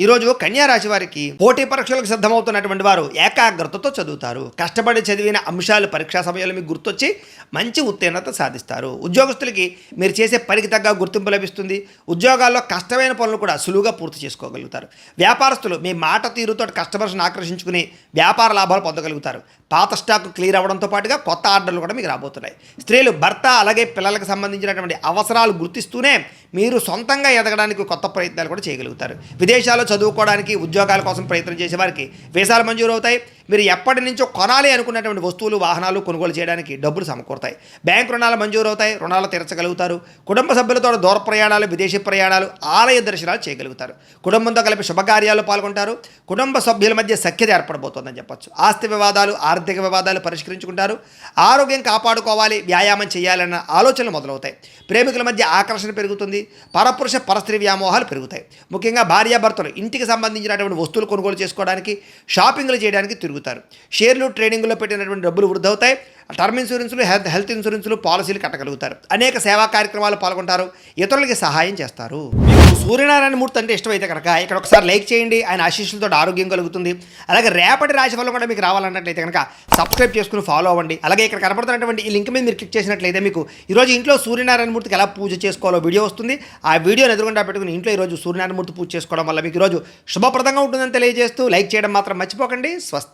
ఈరోజు కన్యా రాశి వారికి పోటీ పరీక్షలకు సిద్ధమవుతున్నటువంటి వారు ఏకాగ్రతతో చదువుతారు. కష్టపడి చదివిన అంశాలు పరీక్షా సమయంలో మీకు గుర్తొచ్చి మంచి ఉత్తీర్ణత సాధిస్తారు. ఉద్యోగస్తులకి మీరు చేసే పనికి తగ్గ గుర్తింపు లభిస్తుంది. ఉద్యోగాల్లో కష్టమైన పనులు కూడా సులువుగా పూర్తి చేసుకోగలుగుతారు. వ్యాపారస్తులు మీ మాట తీరుతో కస్టమర్స్ని ఆకర్షించుకుని వ్యాపార లాభాలు పొందగలుగుతారు. పాత స్టాక్ క్లియర్ అవ్వడంతో పాటుగా కొత్త ఆర్డర్లు కూడా మీకు రాబోతున్నాయి. స్త్రీలు భర్త అలాగే పిల్లలకు సంబంధించినటువంటి అవసరాలు గుర్తిస్తూనే మీరు సొంతంగా ఎదగడానికి కొత్త ప్రయత్నాలు కూడా చేయగలుగుతారు. విదేశాల్లో చదువుకోవడానికి ఉద్యోగాల కోసం ప్రయత్నం చేసే వారికి వీసాలు మంజూరు అవుతాయి. మీరు ఎప్పటి నుంచో కొనాలి అనుకున్నటువంటి వస్తువులు వాహనాలు కొనుగోలు చేయడానికి డబ్బులు సమకూరుతాయి. బ్యాంకు రుణాలు మంజూరు అవుతాయి. రుణాలు తీర్చగలుగుతారు. కుటుంబ సభ్యులతో దూర ప్రయాణాలు, విదేశీ ప్రయాణాలు, ఆలయ దర్శనాలు చేయగలుగుతారు. కుటుంబంతో కలిపి శుభకార్యాలు పాల్గొంటారు. కుటుంబ సభ్యుల మధ్య సఖ్యత ఏర్పడబోతోందని చెప్పొచ్చు. ఆస్తి వివాదాలు, ఆర్థిక వివాదాలు పరిష్కరించుకుంటారు. ఆరోగ్యం కాపాడుకోవాలి, వ్యాయామం చేయాలన్న ఆలోచనలు మొదలవుతాయి. ప్రేమికుల మధ్య ఆకర్షణ పెరుగుతుంది. పరపురుష పరస్త్రీ వ్యామోహాలు పెరుగుతాయి. ముఖ్యంగా భార్యాభర్తలు ఇంటికి సంబంధించినటువంటి వస్తువులు కొనుగోలు చేసుకోవడానికి, షాపింగ్లు చేయడానికి తిరుగుతారు. షేర్లు, ట్రేడింగ్లో పెట్టినటువంటి డబ్బులు వృద్ధి అవుతాయి. టర్మ్ ఇన్సూరెన్సులు, హెల్త్ ఇన్సూరెన్సులు, పాలసీలు కట్టగలుగుతారు. అనేక సేవా కార్యక్రమాలు పాల్గొంటారు. ఇతరులకి సహాయం చేస్తారు. మీకు సూర్యనారాయణ మూర్తి అంటే ఇష్టమైతే కనుక ఇక్కడ ఒకసారి లైక్ చేయండి. ఆయన ఆశీస్సులతో ఆరోగ్యం కలుగుతుంది. అలాగే రేపటి రాశి ఫలం కూడా మీకు రావాలన్నట్లయితే కనుక సబ్స్క్రైబ్ చేసుకుని ఫాలో అవ్వండి. అలాగే ఇక్కడ కనపడుతున్నటువంటి ఈ లింక్ మీద మీరు క్లిక్ చేసినట్లయితే మీకు ఈరోజు ఇంట్లో సూర్యనారాయణ మూర్తికి ఎలా పూజ చేసుకోవాలో వీడియో వస్తుంది. ఆ వీడియోని ఎదురుగుండా పెట్టుకుని ఇంట్లో ఈరోజు సూర్యనారాయణ మూర్తి పూజ చేసుకోవడం వల్ల మీకు ఈరోజు శుభప్రదంగా ఉంటుందని తెలియజేస్తూ లైక్ చేయడం మాత్రం మర్చిపోకండి. స్వస్తి.